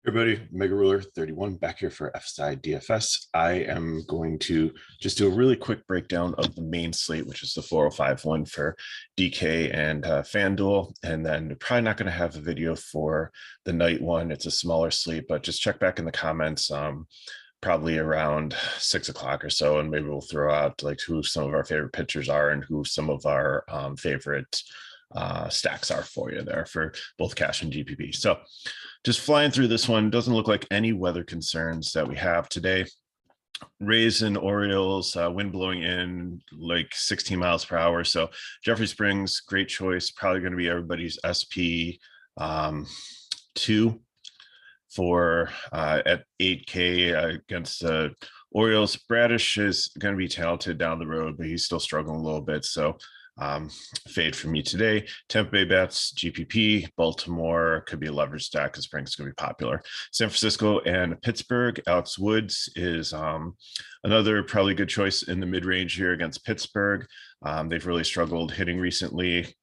Everybody, Mega Ruler 31 back here for FSI DFS. I am going to just do a really quick breakdown of the main slate, which is the 405 one for DK and FanDuel. And then probably not going to have a video for the night one. It's a smaller slate, but just check back in the comments probably around 6 o'clock or so. And maybe we'll throw out like who some of our favorite pitchers are and who some of our favorite stacks are for you there for both cash and GPP. So just flying through this one, doesn't look like any weather concerns that we have today. Rays and Orioles, wind blowing in like 16 miles per hour. So Jeffrey Springs, great choice. Probably going to be everybody's SP 2 for at 8K against the Orioles. Bradish is going to be talented down the road, but he's still struggling a little bit. So fade for me today. Tampa Bay bats, GPP. Baltimore could be a leverage stack because Springs is going to be popular. San Francisco and Pittsburgh. Alex Woods is another probably good choice in the mid-range here against Pittsburgh. They've really struggled hitting recently.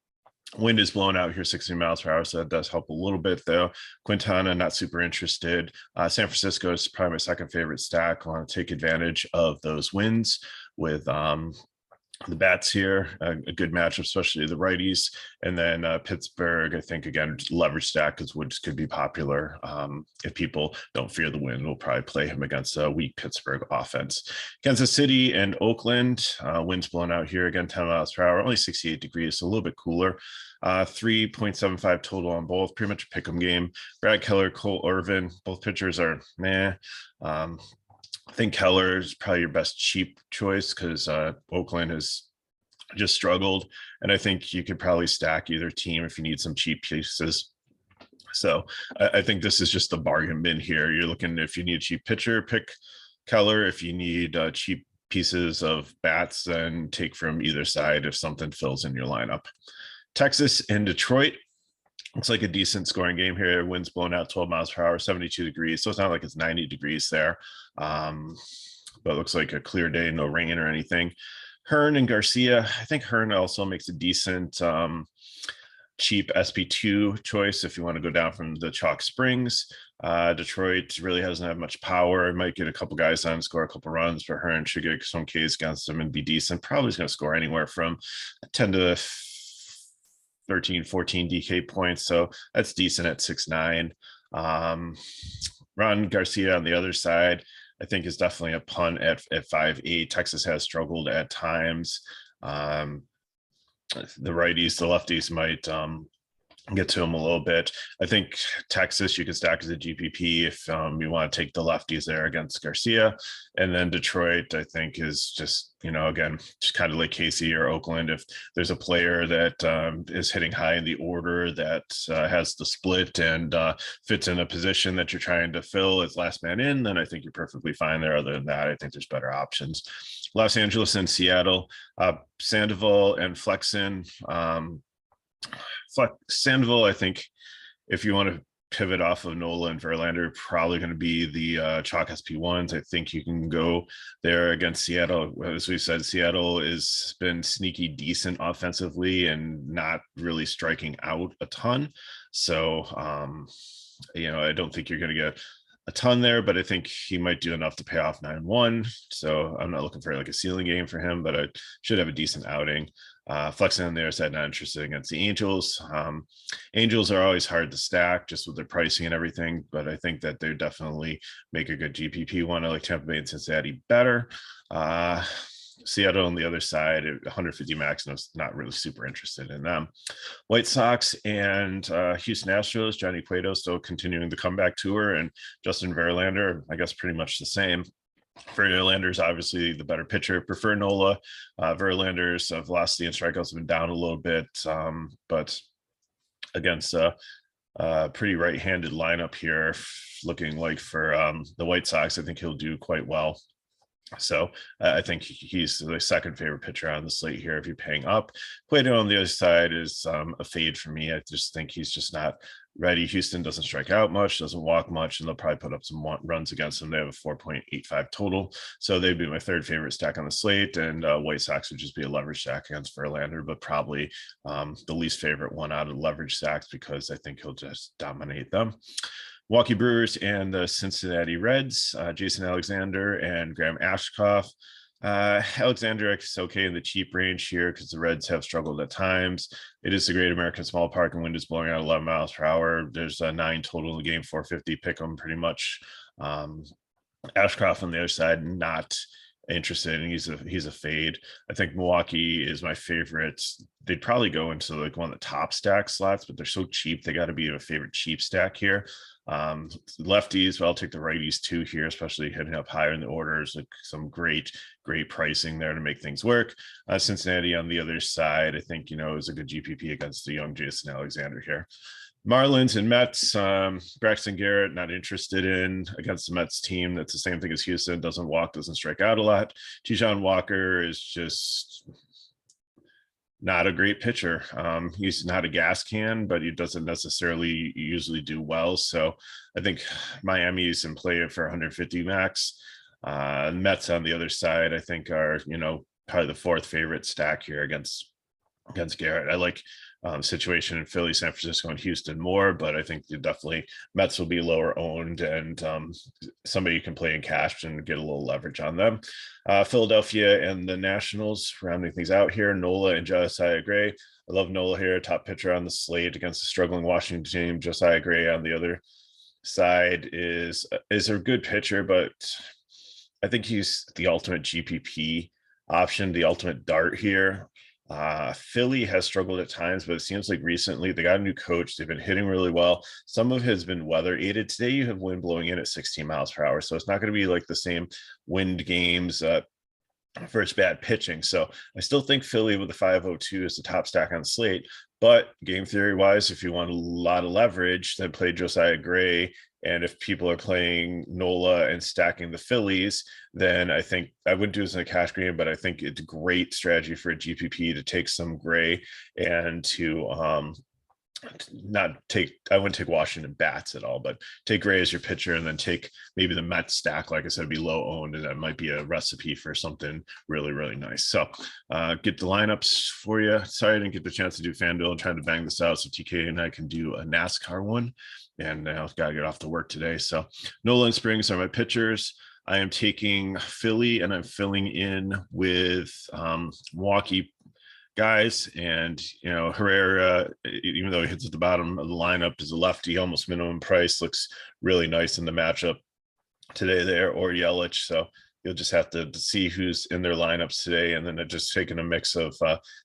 Wind is blowing out here 60 miles per hour, so that does help a little bit, though. Quintana, not super interested. San Francisco is probably my second favorite stack. I want to take advantage of those wins with the bats here, a good matchup, especially the righties. And then Pittsburgh, I think, again, leverage stack because Woods could be popular. If people don't fear the wind, we'll probably play him against a weak Pittsburgh offense. Kansas City and Oakland, winds blowing out here again, 10 miles per hour, only 68 degrees, so a little bit cooler. 3.75 total on both, pretty much a pick 'em game. Brad Keller, Cole Irvin, both pitchers are meh. I think Keller is probably your best cheap choice because Oakland has just struggled. And I think you could probably stack either team if you need some cheap pieces. So I think this is just a bargain bin here. You're looking, if you need a cheap pitcher, pick Keller. If you need cheap pieces of bats, then take from either side if something fills in your lineup. Texas and Detroit. Looks like a decent scoring game here. Wind's blowing out 12 miles per hour, 72 degrees. So it's not like it's 90 degrees there. But it looks like a clear day, no rain or anything. Hearn and Garcia. I think Hearn also makes a decent cheap SP2 choice if you want to go down from the Chalk Springs. Detroit really doesn't have much power. It might get a couple guys on, score a couple runs, but Hearn should get some Ks against them and be decent. Probably is going to score anywhere from 10 to 13, 14 DK points. So that's decent at 6'9". Ron Garcia on the other side, I think is definitely a punt at 5'8". Texas has struggled at times. The righties, the lefties might get to him a little bit. I think Texas you can stack as a GPP if you want to take the lefties there against Garcia. And then Detroit, I think, is just, again, just kind of like Casey or Oakland. If there's a player that is hitting high in the order that has the split and fits in a position that you're trying to fill as last man in, then I think you're perfectly fine there. Other than that, I think there's better options. Los Angeles and Seattle, Sandoval and Flexen. Sandoval, I think, if you want to pivot off of Nola and Verlander, probably going to be the chalk SP1s. I think you can go there against Seattle. As we said, Seattle has been sneaky decent offensively and not really striking out a ton. So, I don't think you're going to get a ton there, but I think he might do enough to pay off 9-1. So I'm not looking for like a ceiling game for him, but I should have a decent outing. Flexing on there said not interested against the Angels. Angels are always hard to stack just with their pricing and everything, but I think that they definitely make a good GPP one. I like Tampa Bay and Cincinnati better. Seattle on the other side at 150 max, and I was not really super interested in them. White Sox and Houston Astros, Johnny Cueto still continuing the comeback tour, and Justin Verlander, I guess pretty much the same. Verlander's obviously the better pitcher. Prefer Nola. Verlander's velocity and strikeouts have been down a little bit, but against a pretty right-handed lineup here, looking like for the White Sox, I think he'll do quite well. So I think he's the second favorite pitcher on the slate here if you're paying up. Cueto on the other side is a fade for me. I just think he's just not ready. Houston doesn't strike out much, doesn't walk much, and they'll probably put up some runs against them. They have a 4.85 total. So they'd be my third favorite stack on the slate, and White Sox would just be a leverage stack against Verlander, but probably the least favorite one out of leverage stacks because I think he'll just dominate them. Milwaukee Brewers and the Cincinnati Reds, Jason Alexander and Graham Ashcroft. Alexander is okay in the cheap range here because the Reds have struggled at times. It is the Great American Small Park and wind is blowing out 11 miles per hour. There's a 9 total in the game, 450. Pick them pretty much. Ashcroft on the other side, not interested, and he's a fade. I think Milwaukee is my favorite. They'd probably go into like one of the top stack slots, but they're so cheap. They got to be a favorite cheap stack here. Lefties, but I'll take the righties too here, especially heading up higher in the orders. Like some great pricing there to make things work. Cincinnati on the other side, I think, is a good GPP against the young Jason Alexander here. Marlins and Mets, Braxton Garrett, not interested in against the Mets team. That's the same thing as Houston. Doesn't walk, doesn't strike out a lot. Tijuan Walker is just not a great pitcher. He's not a gas can, but he doesn't necessarily usually do well. So I think Miami's in play for 150 max. Mets on the other side, I think are, probably the fourth favorite stack here against Garrett. I like situation in Philly, San Francisco, and Houston more, but I think definitely Mets will be lower owned, and somebody you can play in cash and get a little leverage on them. Philadelphia and the Nationals, rounding things out here, Nola and Josiah Gray. I love Nola here, top pitcher on the slate against the struggling Washington team. Josiah Gray on the other side is a good pitcher, but I think he's the ultimate GPP option, the ultimate dart here. Philly has struggled at times, but it seems like recently they got a new coach. They've been hitting really well. Some of it has been weather aided. Today you have wind blowing in at 16 miles per hour, so it's not going to be like the same wind games first bad pitching. So I still think Philly with the 502 is the top stack on the slate. But game theory wise, if you want a lot of leverage, then play Josiah Gray. And if people are playing Nola and stacking the Phillies, then I think I wouldn't do this in a cash game, but I think it's a great strategy for a GPP to take some Gray and to I wouldn't take Washington bats at all, but take Gray as your pitcher and then take maybe the Mets stack, like I said, be low owned, and that might be a recipe for something really, really nice. So get the lineups for you. Sorry I didn't get the chance to do FanDuel. I'm trying to bang this out so TK and I can do a NASCAR one, and now I've got to get off to work today. So Nolan Springs are my pitchers. I am taking Philly and I'm filling in with Milwaukee guys, and Herrera, even though he hits at the bottom of the lineup, is a lefty, almost minimum price, looks really nice in the matchup today there, or Yelich. So you'll just have to see who's in their lineups today, and then just taking a mix of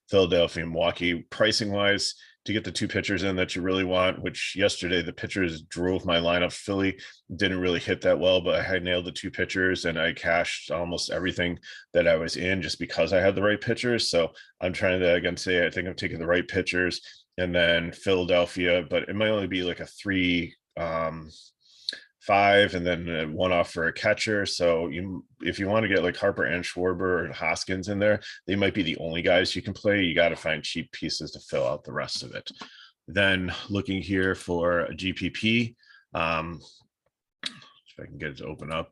Philadelphia and Milwaukee. Pricing wise, to get the two pitchers in that you really want, which yesterday the pitchers drove my lineup. Philly didn't really hit that well, but I had nailed the two pitchers and I cashed almost everything that I was in just because I had the right pitchers. So I'm trying to, again, say I think I'm taking the right pitchers, and then Philadelphia, but it might only be like a 3-5 and then one off for a catcher. So if you want to get like Harper and Schwarber or Hoskins in there, they might be the only guys you can play. You got to find cheap pieces to fill out the rest of it. Then looking here for a GPP, if I can get it to open up.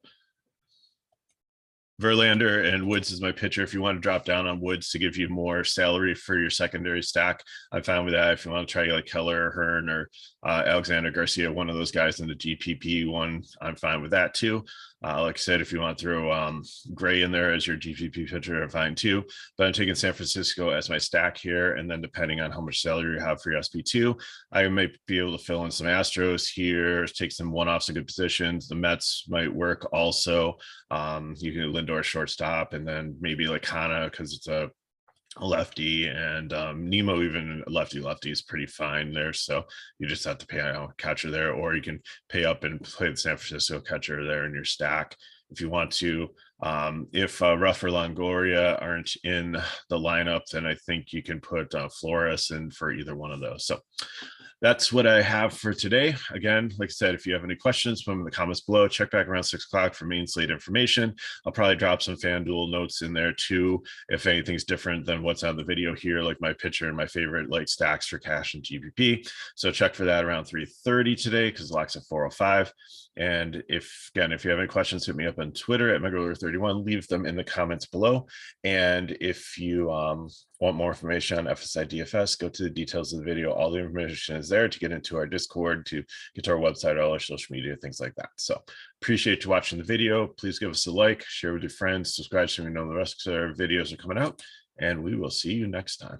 Verlander and Woods is my pitcher. If you want to drop down on Woods to give you more salary for your secondary stack, I'm fine with that. If you want to try like Keller or Hearn or Alexander Garcia, one of those guys in the GPP one, I'm fine with that too. Like I said, if you want to throw Gray in there as your GPP pitcher, I'm fine too. But I'm taking San Francisco as my stack here. And then depending on how much salary you have for your SP2, I might be able to fill in some Astros here, take some one-offs in good positions. The Mets might work also. You can Lindor shortstop, and then maybe like Hana because it's a lefty, and Nemo, even lefty is pretty fine there. So you just have to pay a catcher there, or you can pay up and play the San Francisco catcher there in your stack if you want to. If Ruff or Longoria aren't in the lineup, then I think you can put Flores in for either one of those. So that's what I have for today. Again, like I said, if you have any questions, put them in the comments below. Check back around 6 o'clock for main slate information. I'll probably drop some FanDuel notes in there too, if anything's different than what's on the video here, like my pitcher and my favorite like stacks for cash and GPP. So check for that around 3:30 today because the lock's at 4:05. And if you have any questions, hit me up on Twitter at MegaRuler31. Leave them in the comments below. And if you Want more information on FSI DFS, go to the details of the video. All the information is there to get into our Discord, to get to our website, all our social media, things like that. So appreciate you watching the video. Please give us a like, share with your friends, subscribe so we know the rest of our videos are coming out, and we will see you next time.